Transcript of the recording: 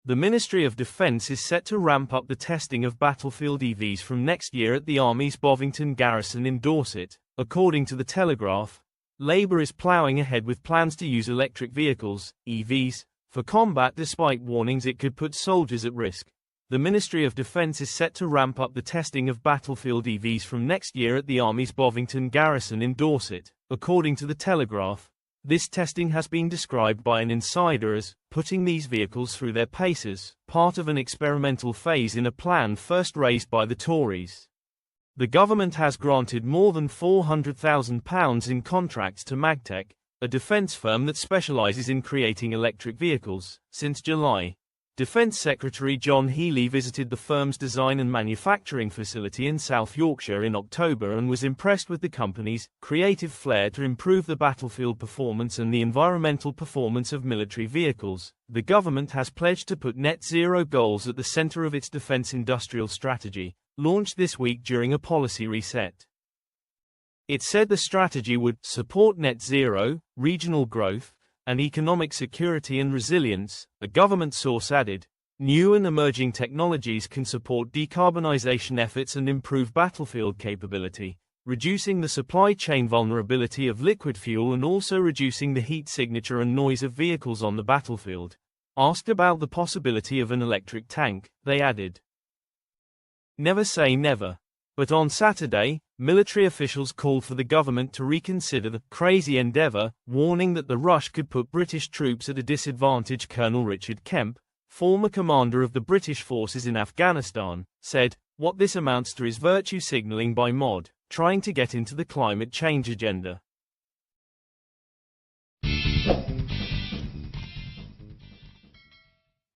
The Ministry of Defence is set to ramp up the testing of battlefield EVs from next year at the Army's Bovington garrison in Dorset. According to The Telegraph, Labour is ploughing ahead with plans to use electric vehicles, EVs, for combat despite warnings it could put soldiers at risk. The Ministry of Defence is set to ramp up the testing of battlefield EVs from next year at the Army's Bovington garrison in Dorset. According to The Telegraph, this testing has been described by an insider as putting these vehicles through their paces, part of an experimental phase in a plan first raised by the Tories. The government has granted more than £400,000 in contracts to Magtech, a defence firm that specialises in creating electric vehicles, since July. Defence Secretary John Healey visited the firm's design and manufacturing facility in South Yorkshire in October and was impressed with the company's creative flair to improve the battlefield performance and the environmental performance of military vehicles. The government has pledged to put net zero goals at the centre of its defence industrial strategy, launched this week during a policy reset. It said the strategy would support net zero, regional growth, and economic security and resilience. A government source added, new and emerging technologies can support decarbonisation efforts and improve battlefield capability, reducing the supply chain vulnerability of liquid fuel and also reducing the heat signature and noise of vehicles on the battlefield. Asked about the possibility of an electric tank, they added, never say never. But on Saturday, military officials called for the government to reconsider the crazy endeavour, warning that the rush could put British troops at a disadvantage. Colonel Richard Kemp, former commander of the British forces in Afghanistan, said, what this amounts to is virtue signalling by mod, trying to get into the climate change agenda.